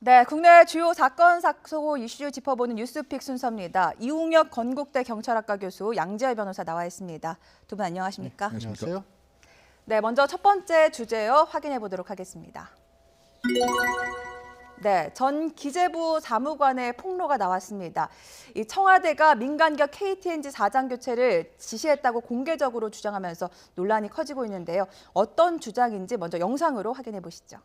네, 국내 주요 사건, 사고 이슈 짚어보는 뉴스픽 순서입니다. 이웅혁 건국대 경찰학과 교수, 양지열 변호사 나와 있습니다. 두 분 안녕하십니까? 네, 안녕하세요. 네, 먼저 첫 번째 주제요 확인해 보도록 하겠습니다. 네, 전 기재부 사무관의 폭로가 나왔습니다. 이 청와대가 민간기업 KTNG 사장 교체를 지시했다고 공개적으로 주장하면서 논란이 커지고 있는데요. 어떤 주장인지 먼저 영상으로 확인해 보시죠.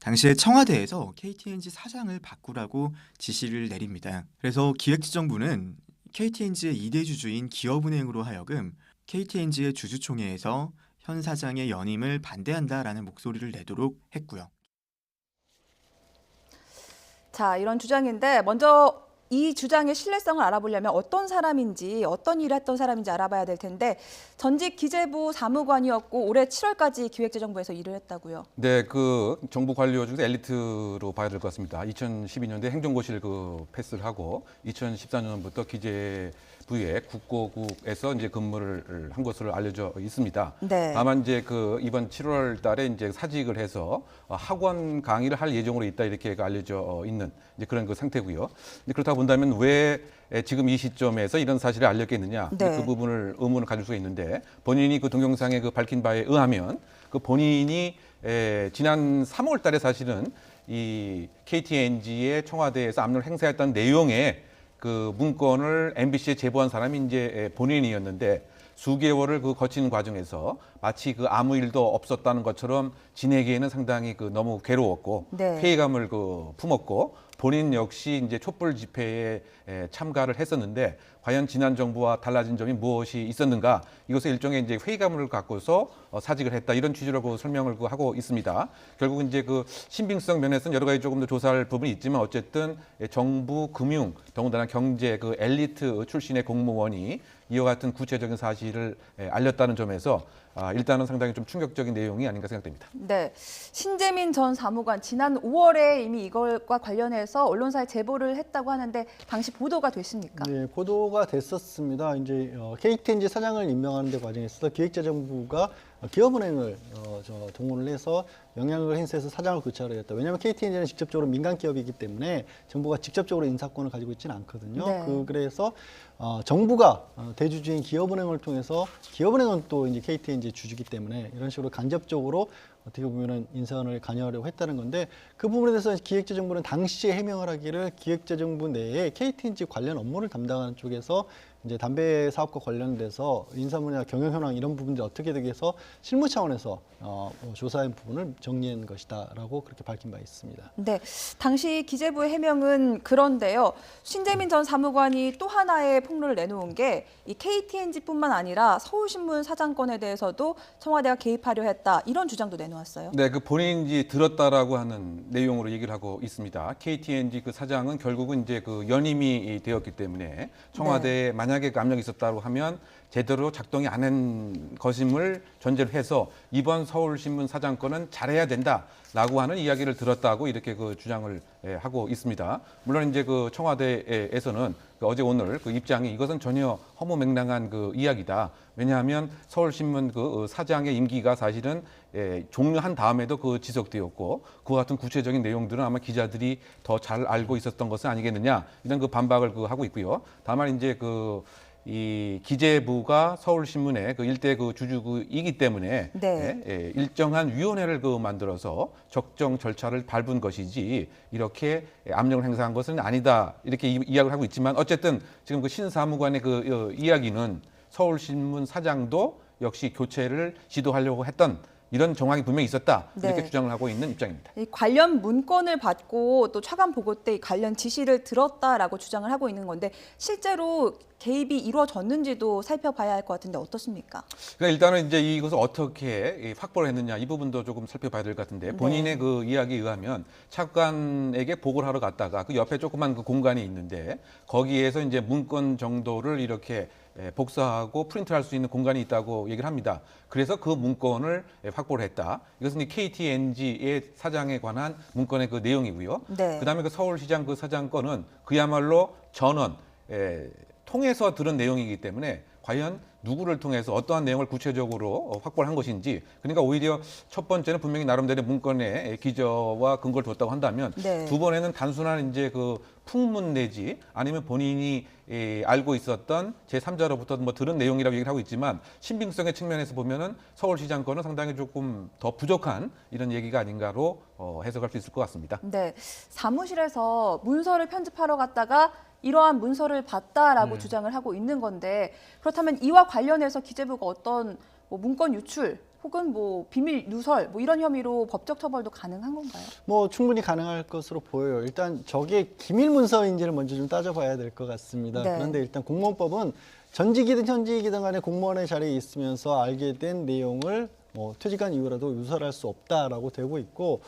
당시에 청와대에서 KTNG 사장을 바꾸라고 지시를 내립니다. 그래서 기획재정부는 KTNG의 2대 주주인 기업은행으로 하여금 KTNG의 주주총회에서 현 사장의 연임을 반대한다라는 목소리를 내도록 했고요. 자, 이런 주장인데 먼저 이 주장의 신뢰성을 알아보려면 어떤 사람인지, 어떤 일을 했던 사람인지 알아봐야 될 텐데 전직 기재부 사무관이었고 올해 7월까지 기획재정부에서 일을 했다고요. 네, 그 정부 관료 중에서 엘리트로 봐야 될 것 같습니다. 2012년도에 행정고시를 패스를 하고 2014년부터 기재부의 국고국에서 이제 근무를 한 것으로 알려져 있습니다. 네. 다만 이제 이번 7월 달에 이제 사직을 해서 학원 강의를 할 예정으로 있다 이렇게 알려져 있는 이제 그런 상태고요. 그렇다 본다면 왜 지금 이 시점에서 이런 사실을 알렸겠느냐, 네. 그 부분을 의문을 가질 수가 있는데 본인이 동영상에 밝힌 바에 의하면 본인이 지난 3월 달에 사실은 이 KTNG의 청와대에서 압력을 행사했던 내용의 문건을 MBC에 제보한 사람이 이제 본인이었는데 수개월을 거치는 과정에서 마치 아무 일도 없었다는 것처럼 지내기에는 상당히 너무 괴로웠고 네. 회의감을 품었고 본인 역시 이제 촛불 집회에 참가를 했었는데 과연 지난 정부와 달라진 점이 무엇이 있었는가, 이것을 일종의 이제 회의감을 갖고서 사직을 했다 이런 취지라고 설명을 하고 있습니다. 결국 이제 신빙성 면에서는 여러 가지 조금 더 조사할 부분이 있지만 어쨌든 정부 금융 더군다나 경제 엘리트 출신의 공무원이 이와 같은 구체적인 사실을 알렸다는 점에서 일단은 상당히 좀 충격적인 내용이 아닌가 생각됩니다. 네, 신재민 전 사무관 지난 5월에 이미 이것과 관련해서 언론사에 제보를 했다고 하는데 당시 보도가 됐습니까? 네, 보도가 됐었습니다. 이제 KTNG 사장을 임명하는 데 과정에서 기획재정부가 기업은행을 동원을 해서 영향력을 행사해서 사장을 교체하려 했다. 왜냐하면 KTNG는 직접적으로 민간 기업이기 때문에 정부가 직접적으로 인사권을 가지고 있지는 않거든요. 네. 그래서 정부가 대주주인 기업은행을 통해서 기업은행은 또 이제 KTNG 주주기 때문에 이런 식으로 간접적으로 어떻게 보면은 인사권을 관여하려고 했다는 건데 그 부분에 대해서 기획재정부는 당시에 해명을 하기를 기획재정부 내에 KTNG 관련 업무를 담당하는 쪽에서 이제 담배 사업과 관련돼서 인사문이나 경영 현황 이런 부분들이 어떻게 되게 해서 실무 차원에서 조사한 부분을 정리한 것이다라고 그렇게 밝힌 바 있습니다. 네, 당시 기재부의 해명은 그런데요. 신재민 전 사무관이 또 하나의 폭로를 내놓은 게 이 KTNG뿐만 아니라 서울신문 사장권에 대해서도 청와대가 개입하려 했다 이런 주장도 내놓았어요. 네, 본인이 들었다라고 하는 내용으로 얘기를 하고 있습니다. KTNG 사장은 결국은 이제 연임이 되었기 때문에 청와대에 네. 만약에 압력이 있었다고 하면 제대로 작동이 안 한 것임을 전제로 해서 이번 서울신문 사장권은 잘해야 된다라고 하는 이야기를 들었다고 이렇게 주장을 하고 있습니다. 물론 이제 청와대에서는 어제 오늘 입장이 이것은 전혀 허무맹랑한 이야기다. 왜냐하면 서울신문 사장의 임기가 사실은 종료한 다음에도 지속되었고 그와 같은 구체적인 내용들은 아마 기자들이 더 잘 알고 있었던 것은 아니겠느냐 이런 반박을 하고 있고요. 다만 이제 이 기재부가 서울신문의 일대 주주이기 때문에 네. 일정한 위원회를 만들어서 적정 절차를 밟은 것이지 이렇게 압력을 행사한 것은 아니다 이렇게 이야기를 하고 있지만 어쨌든 지금 신사무관의 이야기는 서울신문 사장도 역시 교체를 시도하려고 했던 이런 정황이 분명히 있었다 이렇게 네. 주장을 하고 있는 입장입니다. 이 관련 문건을 받고 또 차관 보고 때 이 관련 지시를 들었다라고 주장을 하고 있는 건데 실제로 개입이 이루어졌는지도 살펴봐야 할 것 같은데 어떻습니까? 그러니까 일단은 이제 이것을 어떻게 확보를 했느냐 이 부분도 조금 살펴봐야 될 것 같은데 본인의 이야기에 의하면 차관에게 보고를 하러 갔다가 옆에 조그만 공간이 있는데 거기에서 이제 문건 정도를 이렇게 복사하고 프린트할 수 있는 공간이 있다고 얘기를 합니다. 그래서 문건을 확보를 했다. 이것은 KTNG의 사장에 관한 문건의 내용이고요. 네. 그다음에 서울시장 사장건은 그야말로 전원 통해서 들은 내용이기 때문에 과연 누구를 통해서 어떠한 내용을 구체적으로 확보를 한 것인지, 그러니까 오히려 첫 번째는 분명히 나름대로 문건에 기저와 근거를 뒀다고 한다면 네. 두 번에는 단순한 이제 그 풍문 내지 아니면 본인이 알고 있었던 제3자로부터 뭐 들은 내용이라고 얘기를 하고 있지만 신빙성의 측면에서 보면은 서울시장 건은 상당히 조금 더 부족한 이런 얘기가 아닌가로 해석할 수 있을 것 같습니다. 네, 사무실에서 문서를 편집하러 갔다가 이러한 문서를 봤다라고 주장을 하고 있는 건데 그렇다면 이와 관련해서 기재부가 어떤 뭐 문건 유출 혹은 뭐 비밀 누설 뭐 이런 혐의로 법적 처벌도 가능한 건가요? 뭐 충분히 가능할 것으로 보여요. 일단 저게 기밀 문서인지를 먼저 좀 따져봐야 될 것 같습니다. 네. 그런데 일단 공무원법은 전직이든 현직이든 간에 공무원의 자리에 있으면서 알게 된 내용을 뭐 퇴직한 이후라도 유설할 수 없다라고 되고 있고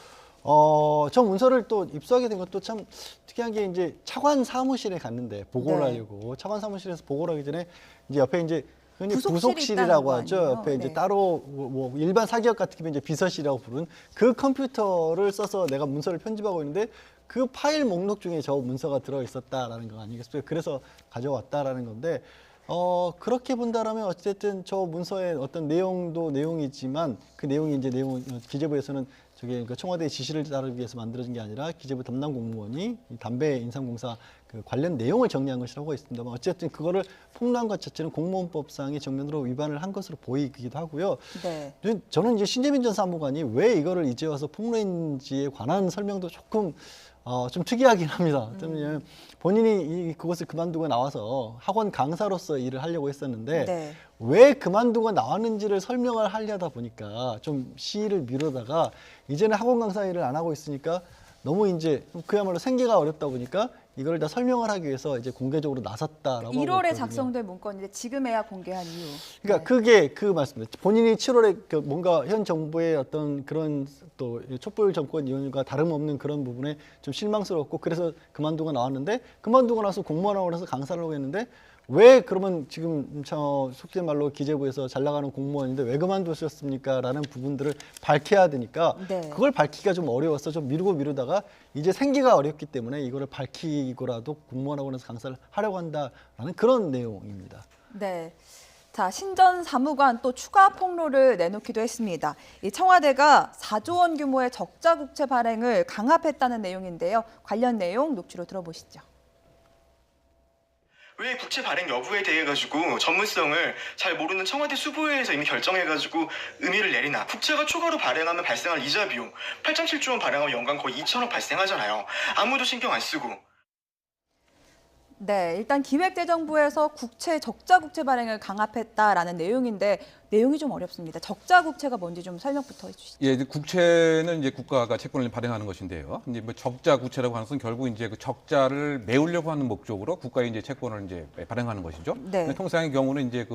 저 문서를 또 입수하게 된 것도 참 특이한 게 이제 차관 사무실에 갔는데 보고를 네. 하려고 차관 사무실에서 보고를 하기 전에 이제 옆에 이제 흔히 부속실이 부속실이라고 있다는 하죠. 거 아니에요? 옆에 이제 네. 따로 뭐 일반 사기업 같은 게 이제 비서실이라고 부르는 그 컴퓨터를 써서 내가 문서를 편집하고 있는데 그 파일 목록 중에 저 문서가 들어 있었다라는 거 아니겠어요? 그래서 가져왔다라는 건데 그렇게 본다라면 어쨌든 저 문서의 어떤 내용도 내용이지만 그 내용이 이제 기재부에서는 저게 그러니까 청와대의 지시를 따르기 위해서 만들어진 게 아니라 기재부 담당 공무원이 이 담배 인삼공사 그 관련 내용을 정리한 것이라고 있습니다만 어쨌든 그거를 폭로한 것 자체는 공무원법상의 정면으로 위반을 한 것으로 보이기도 하고요. 네. 저는 이제 신재민 전 사무관이 왜 이거를 이제 와서 폭로했는지에 관한 설명도 조금 좀 특이하긴 합니다. 왜냐하면 본인이 그것을 그만두고 나와서 학원 강사로서 일을 하려고 했었는데 네. 왜 그만두고 나왔는지를 설명을 하려다 보니까 좀 시일을 미루다가 이제는 학원 강사 일을 안 하고 있으니까 너무 이제 그야말로 생계가 어렵다 보니까 이걸 다 설명을 하기 위해서 이제 공개적으로 나섰다라고 1월에 하고 있거든요. 작성된 문건인데 지금에야 공개한 이유. 그러니까 네. 그게 그 말씀입니다. 본인이 7월에 그 뭔가 현 정부의 어떤 그런 또 촛불 정권 이혼과 다름없는 그런 부분에 좀 실망스럽고 그래서 그만두고 나왔는데 그만두고 나서 공무원하고 해서 강사를 하고 했는데 왜 그러면 지금 저 속된 말로 기재부에서 잘 나가는 공무원인데 왜 그만두셨습니까? 라는 부분들을 밝혀야 되니까 네. 그걸 밝히기가 좀 어려워서 좀 미루다가 이제 생기가 어렵기 때문에 이거를 밝히고라도 공무원학원에서 강사를 하려고 한다라는 그런 내용입니다. 네. 자, 신전 사무관 또 추가 폭로를 내놓기도 했습니다. 이 청와대가 4조 원 규모의 적자 국채 발행을 강압했다는 내용인데요. 관련 내용 녹취로 들어보시죠. 왜 국채 발행 여부에 대해 가지고 전문성을 잘 모르는 청와대 수부회에서 이미 결정해가지고 의미를 내리나. 국채가 초과로 발행하면 발생할 이자 비용 8.7조 원 발행하면 연간 거의 2천억 발생하잖아요. 아무도 신경 안 쓰고. 네, 일단 기획재정부에서 적자 국채 발행을 강압했다라는 내용인데 내용이 좀 어렵습니다. 적자 국채가 뭔지 좀 설명부터 해주시죠. 예, 이제 국채는 이제 국가가 채권을 발행하는 것인데요. 이제 뭐 적자 국채라고 하는 것은 결국 이제 그 적자를 메우려고 하는 목적으로 국가에 이제 채권을 이제 발행하는 것이죠. 네. 통상의 경우는 이제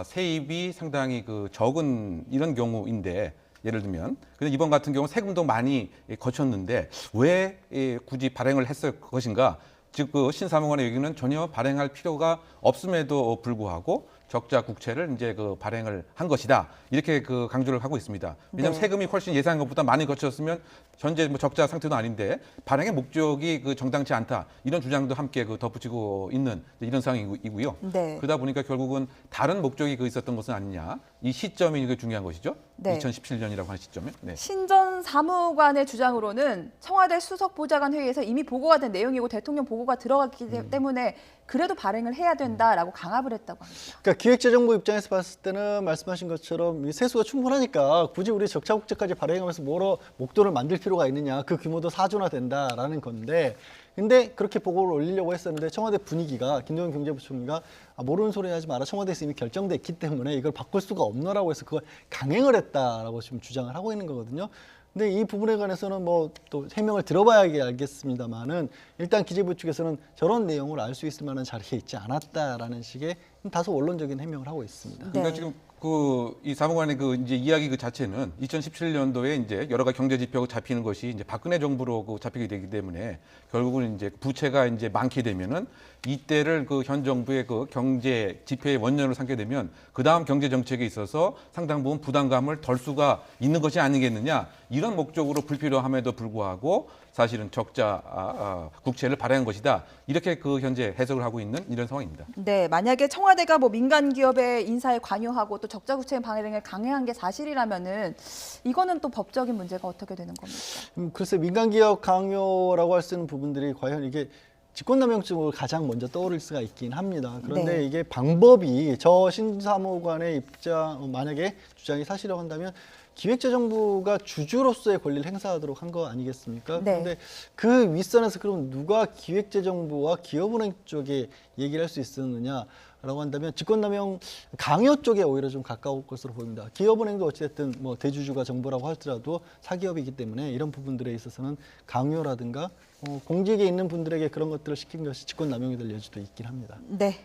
세입이 상당히 적은 이런 경우인데. 예를 들면, 근데 이번 같은 경우 세금도 많이 거쳤는데 왜 굳이 발행을 했을 것인가? 즉 그 신사무관의 얘기는 전혀 발행할 필요가 없음에도 불구하고 적자 국채를 이제 발행을 한 것이다. 이렇게 강조를 하고 있습니다. 왜냐하면 네. 세금이 훨씬 예상한 것보다 많이 거쳤으면 현재 뭐 적자 상태도 아닌데 발행의 목적이 정당치 않다. 이런 주장도 함께 덧붙이고 있는 이런 상황이고요. 네. 그러다 보니까 결국은 다른 목적이 있었던 것은 아니냐. 이 시점이 중요한 것이죠. 네. 2017년이라고 하는 시점에. 네. 신전 사무관의 주장으로는 청와대 수석 보좌관 회의에서 이미 보고가 된 내용이고 대통령 보고가 들어갔기 때문에 그래도 발행을 해야 된다라고 강압을 했다고 합니다. 그러니까 기획재정부 입장에서 봤을 때는 말씀하신 것처럼 이 세수가 충분하니까 굳이 우리 적자 국채까지 발행하면서 뭐로 목돈을 만들 필요가 있느냐. 그 규모도 4조나 된다라는 건데 근데 그렇게 보고를 올리려고 했었는데 청와대 분위기가 김동연 경제부총리가 모르는 소리 하지 마라. 청와대에서 이미 결정됐기 때문에 이걸 바꿀 수가 없노라고 해서 그걸 강행을 했다라고 지금 주장을 하고 있는 거거든요. 근데 이 부분에 관해서는 뭐 또 해명을 들어봐야 알겠습니다만은 일단 기재부 측에서는 저런 내용을 알 수 있을 만한 자리에 있지 않았다라는 식의 다소 원론적인 해명을 하고 있습니다. 네. 그러니까 지금 이 사무관의 이제 이야기 그 자체는 2017년도에 이제 여러 가지 경제 지표가 잡히는 것이 이제 박근혜 정부로 잡히게 되기 때문에 결국은 이제 부채가 이제 많게 되면은 이때를 현 정부의 경제 지표의 원년으로 삼게 되면 그 다음 경제 정책에 있어서 상당 부분 부담감을 덜 수가 있는 것이 아니겠느냐, 이런 목적으로 불필요함에도 불구하고 사실은 적자 국채를 발행한 것이다, 이렇게 현재 해석을 하고 있는 이런 상황입니다. 네, 만약에 청와대가 뭐 민간 기업의 인사에 관여하고 또 적자 국채 발행을 강행한 게 사실이라면은 이거는 또 법적인 문제가 어떻게 되는 겁니까? 글쎄 민간 기업 강요라고 할 수 있는 부분들이 과연 이게 직권남용죄로 가장 먼저 떠오를 수가 있긴 합니다. 그런데 네. 이게 방법이 저 신사무관의 입장 만약에 주장이 사실이라고 한다면 기획재정부가 주주로서의 권리를 행사하도록 한 거 아니겠습니까? 네. 그런데 그 윗선에서 그럼 누가 기획재정부와 기업은행 쪽에 얘기를 할 수 있었느냐라고 한다면 직권남용 강요 쪽에 오히려 좀 가까울 것으로 보입니다. 기업은행도 어찌됐든 뭐 대주주가 정부라고 할지라도 사기업이기 때문에 이런 부분들에 있어서는 강요라든가 공직에 있는 분들에게 그런 것들을 시킨 것이 직권남용이 될 여지도 있긴 합니다. 네.